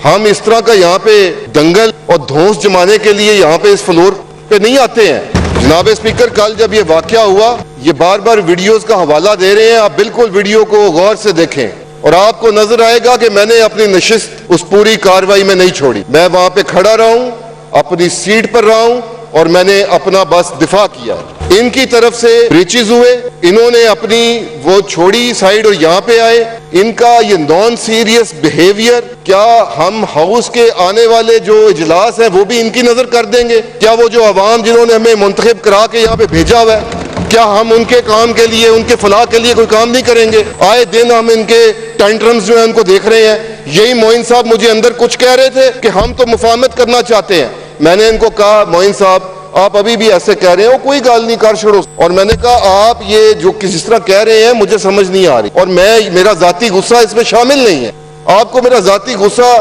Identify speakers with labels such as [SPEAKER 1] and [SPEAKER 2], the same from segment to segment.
[SPEAKER 1] ہم اس طرح کا یہاں پہ دنگل اور دھونس جمانے کے لیے یہاں پہ اس فلور پہ نہیں آتے ہیں. جناب اسپیکر, کل جب یہ واقعہ ہوا, یہ بار بار ویڈیوز کا حوالہ دے رہے ہیں, آپ بالکل ویڈیو کو غور سے دیکھیں اور آپ کو نظر آئے گا کہ میں نے اپنی نشست اس پوری کاروائی میں نہیں چھوڑی. میں وہاں پہ کھڑا رہا ہوں, اپنی سیٹ پر رہا ہوں اور میں نے اپنا بس دفاع کیا. ان کی طرف سے بریچز ہوئے, انہوں نے اپنی وہ چھوڑی سائیڈ اور یہاں پہ آئے. ان کا یہ نان سیریس بیہیویئر, کیا ہم ہاؤس کے آنے والے جو اجلاس ہیں وہ بھی ان کی نظر کر دیں گے؟ کیا وہ جو عوام جنہوں نے ہمیں منتخب کرا کے یہاں پہ بھیجا ہوا ہے, کیا ہم ان کے کام کے لیے, ان کے فلاح کے لیے کوئی کام نہیں کریں گے؟ آئے دن ہم ان کے ٹینٹرمز جو ہیں ان کو دیکھ رہے ہیں. یہی معین صاحب مجھے اندر کچھ کہہ رہے تھے کہ ہم تو مفاہمت کرنا چاہتے ہیں. میں نے ان کو کہا, معین صاحب آپ ابھی بھی ایسے کہہ رہے ہیں, کوئی گال نہیں کر چھوڑو. اور میں نے کہا آپ یہ جو کس طرح کہہ رہے ہیں مجھے سمجھ نہیں آ رہی, اور میرا ذاتی غصہ اس میں شامل نہیں ہے. آپ کو میرا ذاتی غصہ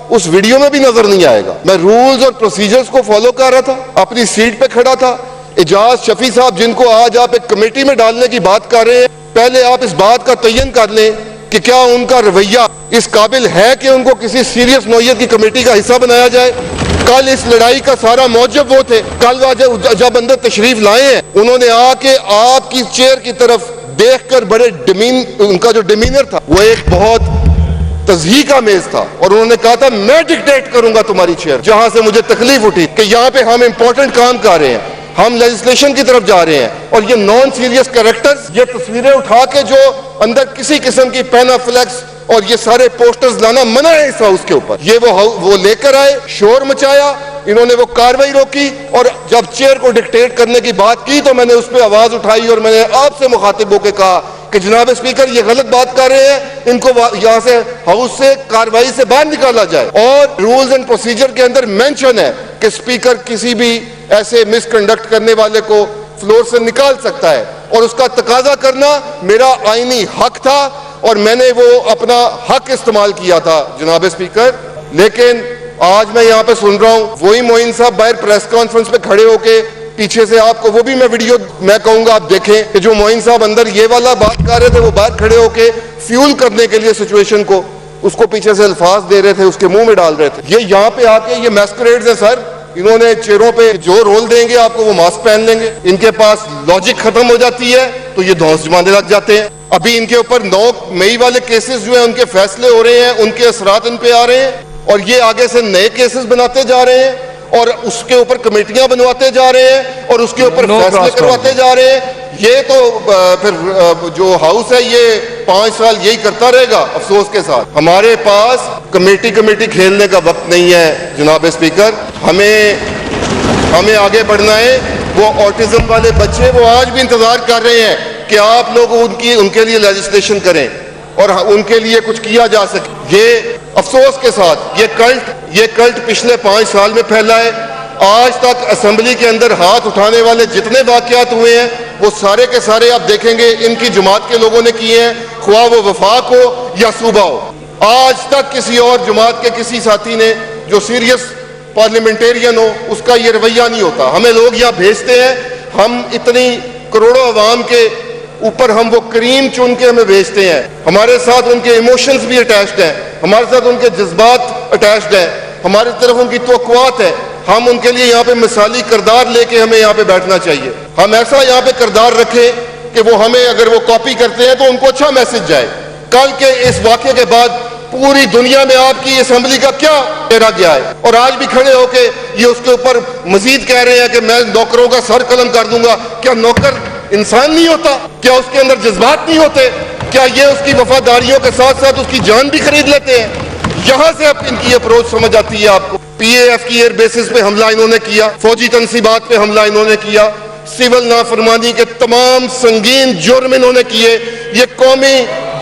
[SPEAKER 1] اس ویڈیو میں بھی نظر نہیں آئے گا. میں رولز اور پروسیجرز کو فالو کر رہا تھا, اپنی سیٹ پہ کھڑا تھا. اعجاز شفیع صاحب جن کو آج آپ ایک کمیٹی میں ڈالنے کی بات کر رہے ہیں, پہلے آپ اس بات کا تعین کر لیں کہ کیا ان کا رویہ اس قابل ہے کہ ان کو کسی سیریس نوعیت کی کمیٹی کا حصہ بنایا جائے. کل اس لڑائی کا سارا موجب وہ تھے. کل جب اندر تشریف لائے ہیں, انہوں نے آ کے آپ کی چیئر کی طرف دیکھ کر بڑے ان کا جو ڈیمینر تھا وہ ایک بہت تضحیک آمیز تھا, اور انہوں نے کہا تھا میں ڈکٹیٹ کروں گا تمہاری چیئر. جہاں سے مجھے تکلیف اٹھی کہ یہاں پہ ہم امپورٹنٹ کام کر رہے ہیں, ہم لیجسلیشن کی طرف جا رہے ہیں, اور یہ نان سیریس کریکٹرز یہ تصویریں اٹھا کے جو اندر کسی قسم کی پینا فلیکس اور یہ سارے پوسٹرز لانا منع ہے اس ہاؤس کے اوپر, یہ وہ لے کر آئے, شور مچایا, انہوں نے وہ کاروائی روکی, اور جب چیئر کو ڈکٹیٹ کرنے کی بات کی تو میں نے اس پہ آواز اٹھائی اور میں نے آپ سے مخاطب ہو کے کہا کہ جناب اسپیکر یہ غلط بات کر رہے ہیں, ان کو یہاں سے ہاؤس سے کاروائی سے باہر نکالا جائے. اور رولز اینڈ پروسیجر کے اندر مینشن ہے کہ اسپیکر کسی بھی ایسے مس کنڈکٹ کرنے والے کو فلور سے نکال سکتا ہے, اور اس کا تقاضا کرنا میرا آئینی حق تھا, اور میں نے وہ اپنا حق استعمال کیا تھا جناب اسپیکر. لیکن آج میں یہاں پہ سن رہا ہوں وہی معین صاحب باہر پریس کانفرنس پہ کھڑے ہو کے پیچھے سے, آپ کو وہ بھی میں ویڈیو میں کہوں گا آپ دیکھیں کہ جو معین صاحب اندر یہ والا بات کر رہے تھے وہ باہر کھڑے ہو کے فیول کرنے کے لیے سچویشن کو اس کو پیچھے سے الفاظ دے رہے تھے, اس کے منہ میں ڈال رہے تھے. یہ یہاں پہ آ کے یہ میسکریڈز ہیں سر, انہوں نے چہروں پہ جو رول دیں گے آپ کو وہ ماسک پہن لیں گے. ان کے پاس لاجک ختم ہو جاتی ہے تو یہ دھونس جمانے لگ جاتے ہیں. ابھی ان کے اوپر 9 مئی والے کیسز جو ہیں ان کے فیصلے ہو رہے ہیں, ان کے اثرات ان پہ آ رہے ہیں, اور یہ آگے سے نئے کیسز بناتے جا رہے ہیں, اور اس کے اوپر کمیٹیاں بنواتے جا رہے ہیں, اور اس کے اوپر فیصلے کرواتے جا رہے ہیں. یہ تو پھر جو ہاؤس ہے یہ 5 سال یہی کرتا رہے گا. افسوس کے ساتھ ہمارے پاس کمیٹی کھیلنے کا وقت نہیں ہے جناب اسپیکر. ہمیں آگے بڑھنا ہے. وہ آٹزم والے بچے وہ آج بھی انتظار کر رہے ہیں کہ آپ لوگ ان کے لیے لیجسلیشن کریں اور ان کے لیے کچھ کیا جا سکے. یہ افسوس کے ساتھ یہ کلٹ پچھلے 5 سال میں پھیلا ہے. آج تک اسمبلی کے اندر ہاتھ اٹھانے والے جتنے واقعات ہوئے ہیں وہ سارے کے سارے آپ دیکھیں گے ان کی جماعت کے لوگوں نے کیے ہیں, خواہ وہ وفاق ہو یا صوبہ ہو. آج تک کسی اور جماعت کے کسی ساتھی نے جو سیریس پارلیمنٹیرین ہو اس کا یہ رویہ نہیں ہوتا. ہمیں لوگ یہاں بھیجتے ہیں, ہم اتنی کروڑوں عوام کے اوپر ہم وہ کریم چن کے ہمیں بھیجتے ہیں. ہمارے ساتھ ان کے ایموشنز بھی اٹیچڈ ہیں, ہمارے ساتھ ان کے جذبات اٹیچڈ ہیں, ہماری طرف ان کی توقعات ہیں. ہم ان کے لیے یہاں پہ مثالی کردار لے کے ہمیں یہاں پہ بیٹھنا چاہیے. ہم ایسا یہاں پہ کردار رکھیں کہ وہ ہمیں اگر وہ کاپی کرتے ہیں تو ان کو اچھا میسج جائے. کل کے اس واقعے کے بعد پوری دنیا میں آپ کی اسمبلی کا کیا چہرہ گیا ہے, اور آج بھی کھڑے ہو کے یہ اس کے اوپر مزید کہہ رہے ہیں کہ میں نوکروں کا سر قلم کر دوں گا. کیا نوکر انسان نہیں ہوتا؟ کیا اس کے اندر جذبات نہیں ہوتے؟ کیا یہ اس کی وفاداریوں کے ساتھ ساتھ اس کی جان بھی خرید لیتے ہیں؟ یہاں سے اب ان کی اپروچ سمجھ آتی ہے آپ کو. پی اے ایف کی ایئر بیسز پہ حملہ انہوں نے کیا, فوجی تنصیبات پہ حملہ انہوں نے کیا, سول نافرمانی کے تمام سنگین جرم انہوں نے کیے. یہ قومی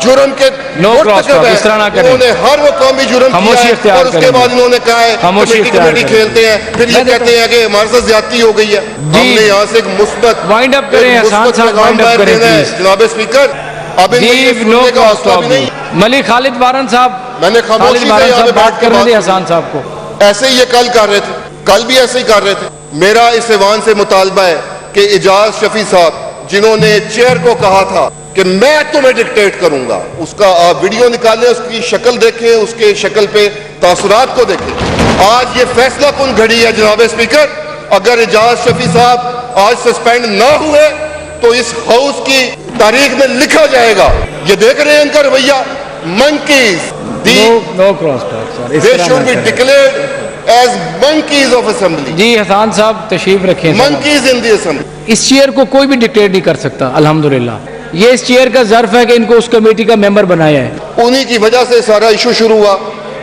[SPEAKER 1] جرم کے انہوں نے ہر وہ قومی جرم کیا ہے, اور اس کے بعد انہوں نے کہا ہے کمیٹی کھیلتے ہیں, پھر یہ کہتے ہیں کہ ہمارے ساتھ زیادتی ہو گئی ہے. ہم نے یہاں سے ایک مثبت پیغام باہر دینا ہے جناب اسپیکر. اب ان کو سننے کا حوصلہ بھی نہیں.
[SPEAKER 2] ملک خالد بارن صاحب,
[SPEAKER 1] میں نے خاموشی سے یہاں پہ
[SPEAKER 2] بات کر رہے تھے حسان صاحب کو,
[SPEAKER 1] ایسے ہی یہ کل کر رہے تھے, کل بھی ایسے ہی کر رہے تھے. میرا اس ایوان سے مطالبہ ہے کہ اعجاز شفیع صاحب جنہوں نے چیئر کو کہا تھا کہ میں تمہیں ڈکٹیٹ کروں گا. اس کا آپ ویڈیو نکالیں, اس کی شکل دیکھیں, اس کے شکل پہ تاثرات کو دیکھیں. آج یہ فیصلہ کن گھڑی ہے جناب اسپیکر, اگر اعجاز شفیع صاحب آج سسپینڈ نہ ہوئے تو اس ہاؤس کی تاریخ میں لکھا جائے گا. یہ دیکھ رہے ہیں ان کا رویہ, monkeys,
[SPEAKER 2] no cross talk sir.
[SPEAKER 1] they should be declared as monkeys of assembly.
[SPEAKER 2] جی حسان صاحب تشریف رکھیں.
[SPEAKER 1] monkeys in the assembly.
[SPEAKER 2] اس چیئر کو کوئی بھی ڈکٹیٹ نہیں کر سکتا الحمدللہ. یہ اس چیئر کا ظرف ہے کہ ان کو اس کمیٹی کا ممبر بنایا ہے.
[SPEAKER 1] انہی کی وجہ سے سارا ایشو شروع ہوا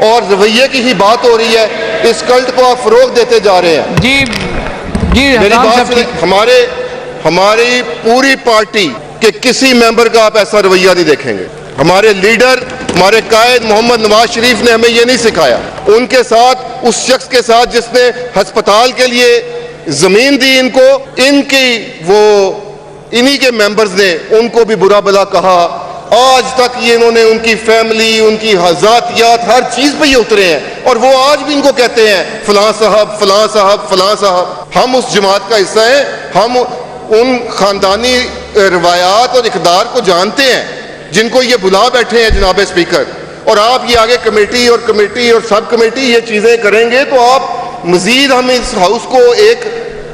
[SPEAKER 1] اور رویے کی ہی بات ہو رہی ہے. اس کلٹ کو آپ فروغ دیتے جا رہے ہیں.
[SPEAKER 2] جی
[SPEAKER 1] میری
[SPEAKER 2] حسان
[SPEAKER 1] بات
[SPEAKER 2] صاحب
[SPEAKER 1] سنیں, ہماری پوری پارٹی کے کسی ممبر کا آپ ایسا رویہ نہیں دیکھیں گے. ہمارے لیڈر, ہمارے قائد محمد نواز شریف نے ہمیں یہ نہیں سکھایا. ان کے ساتھ, اس شخص کے ساتھ جس نے ہسپتال کے لیے زمین دی ان کو, انہی کے ممبرز نے ان کو بھی برا بلا کہا. آج تک یہ انہوں نے ان کی فیملی, ان کی ذاتیات, ہر چیز پہ یہ اترے ہیں اور وہ آج بھی ان کو کہتے ہیں فلاں صاحب فلاں صاحب فلاں صاحب. ہم اس جماعت کا حصہ ہیں, ہم ان خاندانی روایات اور اقدار کو جانتے ہیں جن کو یہ بلا بیٹھے ہیں جناب اسپیکر. اور آپ یہ آگے کمیٹی اور سب کمیٹی یہ چیزیں کریں گے تو آپ مزید ہم اس ہاؤس کو ایک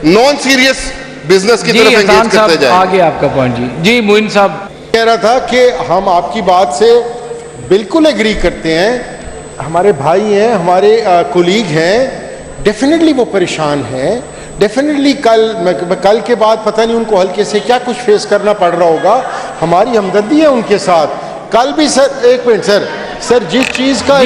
[SPEAKER 1] نان سیریس بزنس کی طرف انگیج کرتے جائیں.
[SPEAKER 2] آگے آپ کا پوائنٹ. جی معین صاحب
[SPEAKER 3] کہہ رہا تھا کہ ہم آپ کی بات سے بالکل ایگری کرتے ہیں. ہمارے بھائی ہیں, ہمارے کولیگ ہیں, ڈیفینیٹلی وہ پریشان ہیں. ڈیفینیٹلی کل کے بعد پتہ نہیں ان کو ہلکے سے کیا کچھ فیس کرنا پڑ رہا ہوگا. ہماری ہمدردی ہے ان کے ساتھ. کل بھی سر, ایک منٹ سر, جس چیز کا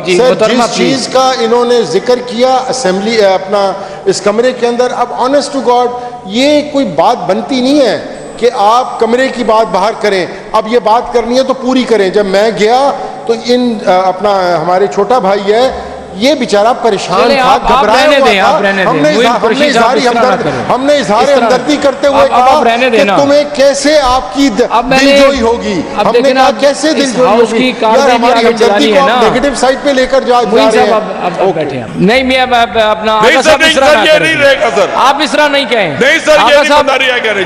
[SPEAKER 3] جس چیز کا انہوں نے ذکر کیا اسمبلی اپنا اس کمرے کے اندر, اب آنیسٹ ٹو گاڈ یہ کوئی بات بنتی نہیں ہے کہ آپ کمرے کی بات باہر کریں. اب یہ بات کرنی ہے تو پوری کریں. جب میں گیا تو اپنا ہمارے چھوٹا بھائی ہے, یہ بیچارہ پریشان تھا, گھبرایا ہوا تھا. ہم نے اظہار ہمدردی کرتے ہوئے کہا کہ تمہیں کیسے آپ کی دلجوئی ہوگی. ہم نے کہا کیسے دلجوئی ہوگی, یار ہماری ہمدردی کو آپ نیگیٹو سائڈ پہ لے کر جا رہے ہیں.
[SPEAKER 2] نہیں میں اپنا آپ اس طرح نہیں کہیں.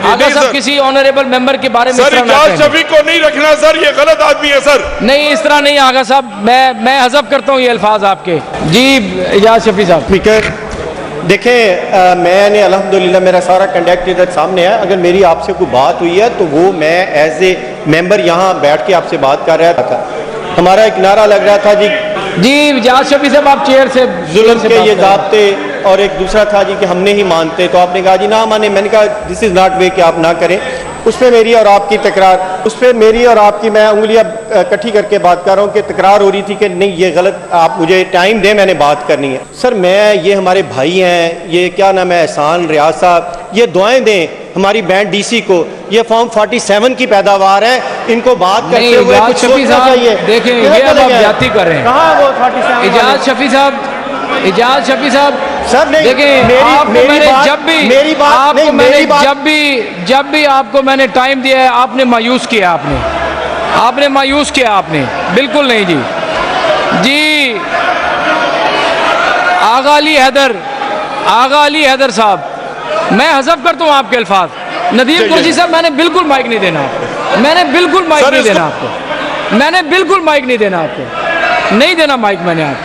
[SPEAKER 2] آغا صاحب کسی آنریبل ممبر کے بارے میں
[SPEAKER 4] شفیع کو نہیں رکھنا سر, یہ غلط آدمی ہے سر.
[SPEAKER 2] نہیں اس طرح نہیں آغا صاحب, میں حذف کرتا ہوں یہ الفاظ آپ کے. جی اعجاز شفیع صاحب.
[SPEAKER 5] اسپیکر دیکھیں, میں نے الحمدللہ میرا سارا کنڈکٹ ادھر سامنے ہے. اگر میری آپ سے کوئی بات ہوئی ہے تو وہ میں ایز اے ممبر یہاں بیٹھ کے آپ سے بات کر رہا تھا. ہمارا ایک نعرہ لگ رہا تھا جی
[SPEAKER 2] اعجاز شفیع صاحب آپ چیئر سے
[SPEAKER 5] ظلم کے یہ ضابطے, اور ایک دوسرا تھا جی کہ ہم نہیں مانتے. تو آپ نے کہا جی نہ مانے. میں نے کہا دس از ناٹ وے کہ آپ نہ کریں. اس پہ میری اور آپ کی تکرار, اس پہ میری اور آپ کی میں انگلیاں کٹھی کر کے بات کر رہا ہوں کہ تکرار ہو رہی تھی کہ نہیں یہ غلط, آپ مجھے ٹائم دیں, میں نے بات کرنی ہے. سر میں, یہ ہمارے بھائی ہیں, یہ کیا نام ہے, احسان ریاض صاحب, یہ دعائیں دیں ہماری بینڈ ڈی سی کو. یہ فارم 47 کی پیداوار ہے, ان کو بات کرتے ہوئے کچھ سوچنا چاہیے.
[SPEAKER 2] دیکھیں یہ اب آپ زیادتی کر رہے ہیں.
[SPEAKER 5] کہاں وہ 47
[SPEAKER 2] اعجاز شفیع صاحب
[SPEAKER 5] سر نہیں,
[SPEAKER 2] دیکھیں آپ کو میں نے جب بھی آپ کو میں نے ٹائم دیا ہے آپ نے مایوس کیا. آپ نے مایوس کیا. آپ نے بالکل نہیں. جی آغا علی حیدر صاحب, میں حذف کرتا ہوں آپ کے الفاظ. ندیم قریشی صاحب میں نے بالکل مائک نہیں دینا آپ کو. میں نے بالکل مائک نہیں دینا آپ کو. نہیں دینا مائک میں نے آپ کو.